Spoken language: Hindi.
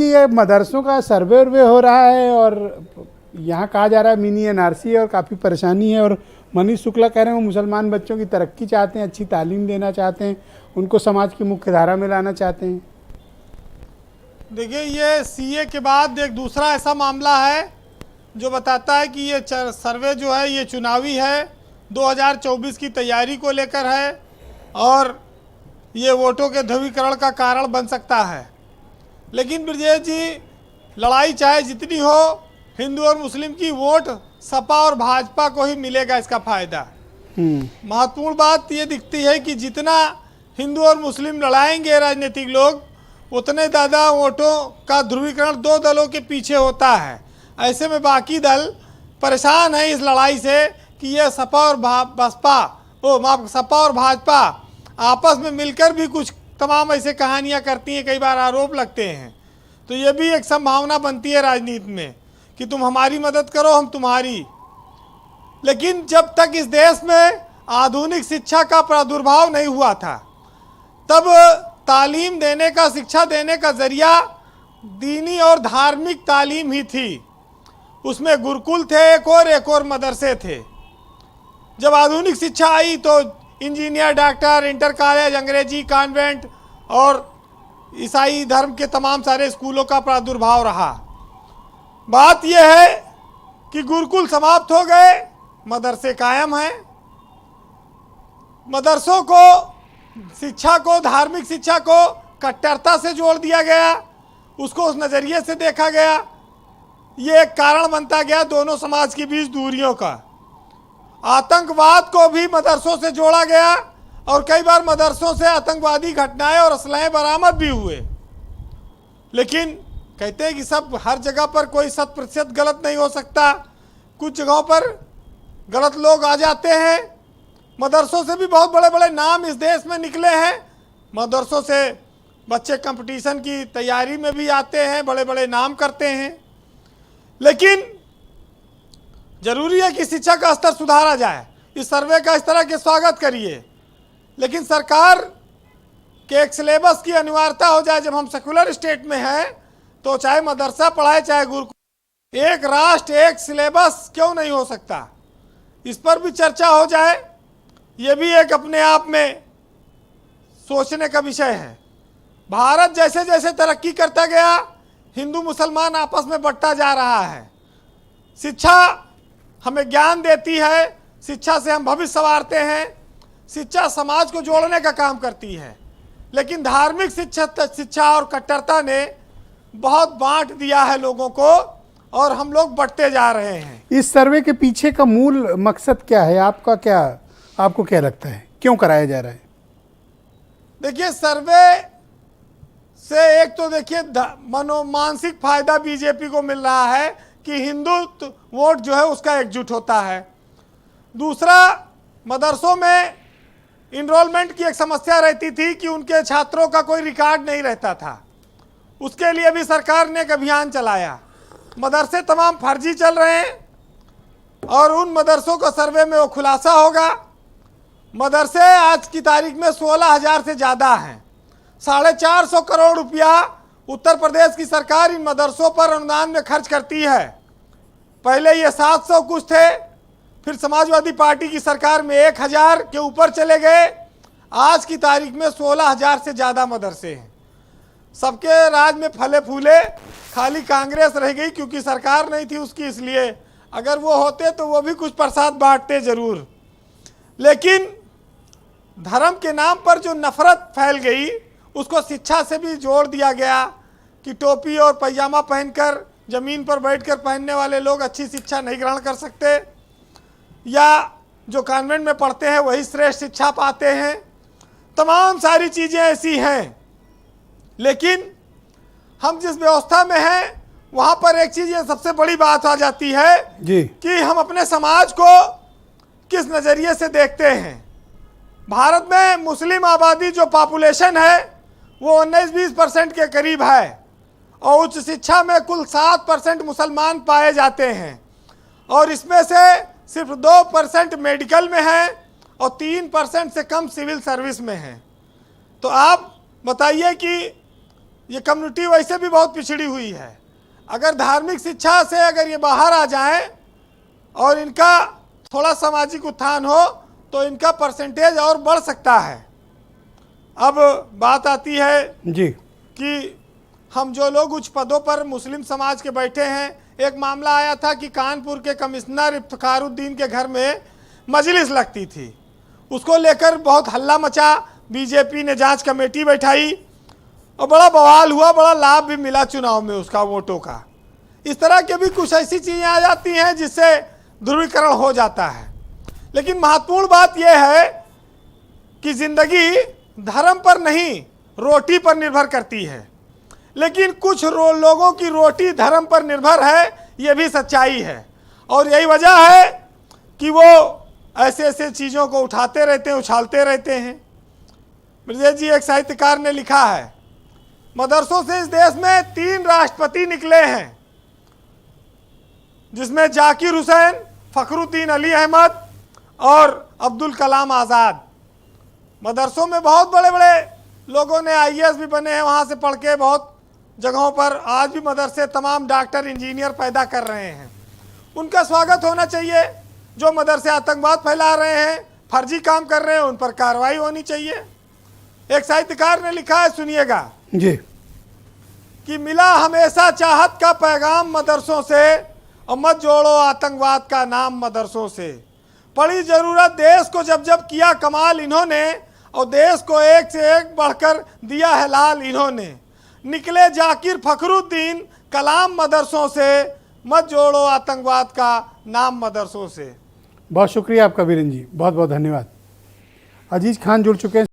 जी, ये मदरसों का सर्वे वर्वे हो रहा है और यहाँ कहा जा रहा है मिनी एनआरसी है और काफ़ी परेशानी है, और मनीष शुक्ला कह रहे हैं वो मुसलमान बच्चों की तरक्की चाहते हैं, अच्छी तालीम देना चाहते हैं, उनको समाज की मुख्य धारा में लाना चाहते हैं। देखिए, ये सीए के बाद एक दूसरा ऐसा मामला है जो बताता है कि ये सर्वे जो है ये चुनावी है, 2024 की तैयारी को लेकर है और ये वोटों के ध्रुवीकरण का कारण बन सकता है। लेकिन ब्रजेश जी, लड़ाई चाहे जितनी हो, हिंदू और मुस्लिम की वोट सपा और भाजपा को ही मिलेगा इसका फायदा। महत्वपूर्ण बात ये दिखती है कि जितना हिंदू और मुस्लिम लड़ाएंगे राजनीतिक लोग, उतने ज़्यादा वोटों का ध्रुवीकरण दो दलों के पीछे होता है। ऐसे में बाकी दल परेशान है इस लड़ाई से कि ये सपा और भाजपा आपस में मिलकर भी कुछ तमाम ऐसे कहानियां करती हैं, कई बार आरोप लगते हैं। तो ये भी एक संभावना बनती है राजनीति में कि तुम हमारी मदद करो, हम तुम्हारी। लेकिन जब तक इस देश में आधुनिक शिक्षा का प्रादुर्भाव नहीं हुआ था, तब तालीम देने का, शिक्षा देने का जरिया दीनी और धार्मिक तालीम ही थी। उसमें गुरुकुल थे एक और मदरसे थे। जब आधुनिक शिक्षा आई तो इंजीनियर, डॉक्टर, इंटर कॉलेज, अंग्रेजी कॉन्वेंट और ईसाई धर्म के तमाम सारे स्कूलों का प्रादुर्भाव रहा। बात यह है कि गुरुकुल समाप्त हो गए, मदरसे कायम हैं। मदरसों को, शिक्षा को, धार्मिक शिक्षा को कट्टरता से जोड़ दिया गया, उसको उस नज़रिए से देखा गया। ये एक कारण बनता गया दोनों समाज के बीच दूरियों का। आतंकवाद को भी मदरसों से जोड़ा गया और कई बार मदरसों से आतंकवादी घटनाएं और असलहे बरामद भी हुए। लेकिन कहते हैं कि सब हर जगह पर कोई 100% गलत नहीं हो सकता, कुछ जगहों पर गलत लोग आ जाते हैं। मदरसों से भी बहुत बड़े बड़े नाम इस देश में निकले हैं। मदरसों से बच्चे कंपटीशन की तैयारी में भी आते हैं, बड़े बड़े नाम करते हैं। लेकिन जरूरी है कि शिक्षा का स्तर सुधारा जाए। इस सर्वे का इस तरह के स्वागत करिए, लेकिन सरकार के एक सिलेबस की अनिवार्यता हो जाए। जब हम सेकुलर स्टेट में हैं तो चाहे मदरसा पढ़ाए चाहे गुरुकुल, एक राष्ट्र एक सिलेबस क्यों नहीं हो सकता, इस पर भी चर्चा हो जाए। ये भी एक अपने आप में सोचने का विषय है। भारत जैसे जैसे तरक्की करता गया, हिंदू मुसलमान आपस में बढ़ता जा रहा है। शिक्षा हमें ज्ञान देती है, शिक्षा से हम भविष्य संवारते हैं, शिक्षा समाज को जोड़ने का काम करती है। लेकिन धार्मिक शिक्षा और कट्टरता ने बहुत बांट दिया है लोगों को और हम लोग बढ़ते जा रहे हैं। इस सर्वे के पीछे का मूल मकसद क्या है? आपको क्या लगता है, क्यों कराया जा रहा है? देखिए, सर्वे से एक तो देखिए मानसिक फायदा बीजेपी को मिल रहा है कि हिंदुत्व वोट जो है उसका एकजुट होता है। दूसरा, मदरसों में इनरोलमेंट की एक समस्या रहती थी कि उनके छात्रों का कोई रिकॉर्ड नहीं रहता था। उसके लिए भी सरकार ने एक अभियान चलाया। मदरसे तमाम फर्जी चल रहे हैं और उन मदरसों का सर्वे में वो खुलासा होगा। मदरसे आज की तारीख में 16,000 से ज़्यादा हैं। 450 करोड़ रुपया उत्तर प्रदेश की सरकार इन मदरसों पर अनुदान में खर्च करती है। पहले ये 700 कुछ थे, फिर समाजवादी पार्टी की सरकार में 1,000 के ऊपर चले गए। आज की तारीख में 16,000 से ज़्यादा मदरसे हैं। सबके राज में फले फूले, खाली कांग्रेस रह गई क्योंकि सरकार नहीं थी उसकी, इसलिए अगर वो होते तो वो भी कुछ प्रसाद बांटते जरूर। लेकिन धर्म के नाम पर जो नफरत फैल गई, उसको शिक्षा से भी जोड़ दिया गया कि टोपी और पैजामा पहनकर ज़मीन पर बैठकर पहनने वाले लोग अच्छी शिक्षा नहीं ग्रहण कर सकते, या जो कॉन्वेंट में पढ़ते हैं वही श्रेष्ठ शिक्षा पाते हैं। तमाम सारी चीज़ें ऐसी हैं। लेकिन हम जिस व्यवस्था में हैं वहाँ पर एक चीज़ ये सबसे बड़ी बात आ जाती है जी कि हम अपने समाज को किस नज़रिए से देखते हैं। भारत में मुस्लिम आबादी जो पॉपुलेशन है वो 19-20% के करीब है और उच्च शिक्षा में कुल 7% मुसलमान पाए जाते हैं और इसमें से सिर्फ 2% मेडिकल में है और 3% से कम सिविल सर्विस में है। तो आप बताइए कि ये कम्युनिटी वैसे भी बहुत पिछड़ी हुई है। अगर धार्मिक शिक्षा से अगर ये बाहर आ जाएं और इनका थोड़ा सामाजिक उत्थान हो तो इनका परसेंटेज और बढ़ सकता है। अब बात आती है जी कि हम जो लोग उच्च पदों पर मुस्लिम समाज के बैठे हैं, एक मामला आया था कि कानपुर के कमिश्नर इफ्तिखारुद्दीन के घर में मजलिस लगती थी, उसको लेकर बहुत हल्ला मचा, बीजेपी ने जांच कमेटी बैठाई और बड़ा बवाल हुआ, बड़ा लाभ भी मिला चुनाव में उसका, वोटों का। इस तरह के भी कुछ ऐसी चीज़ें आ जाती हैं जिससे ध्रुवीकरण हो जाता है। लेकिन महत्वपूर्ण बात यह है कि जिंदगी धर्म पर नहीं रोटी पर निर्भर करती है, लेकिन कुछ लोगों की रोटी धर्म पर निर्भर है, ये भी सच्चाई है। और यही वजह है कि वो ऐसे ऐसे चीज़ों को उठाते रहते हैं, उछालते रहते हैं। ब्रजेश जी, एक साहित्यकार ने लिखा है, मदरसों से इस देश में 3 राष्ट्रपति निकले हैं, जिसमें जाकिर हुसैन, फखरुद्दीन अली अहमद और अब्दुल कलाम आज़ाद। मदरसों में बहुत बड़े बड़े लोगों ने IAS भी बने हैं, वहाँ से पढ़ के बहुत जगहों पर आज भी मदरसे तमाम डॉक्टर इंजीनियर पैदा कर रहे हैं। उनका स्वागत होना चाहिए। जो मदरसे आतंकवाद फैला रहे हैं, फर्जी काम कर रहे हैं, उन पर कार्रवाई होनी चाहिए। एक साहित्यकार ने लिखा है, सुनिएगा जी, कि मिला हमेशा चाहत का पैगाम मदरसों से और मत जोड़ो आतंकवाद का नाम मदरसों से। पड़ी जरूरत देश को जब जब किया कमाल इन्होंने, और देश को एक से एक बढ़कर दिया है लाल इन्होंने। निकले जाकिर फखरुद्दीन कलाम मदरसों से, मत जोड़ो आतंकवाद का नाम मदरसों से। बहुत शुक्रिया आपका वीरेंद्र जी, बहुत बहुत धन्यवाद। अजीज खान जुड़ चुके हैं।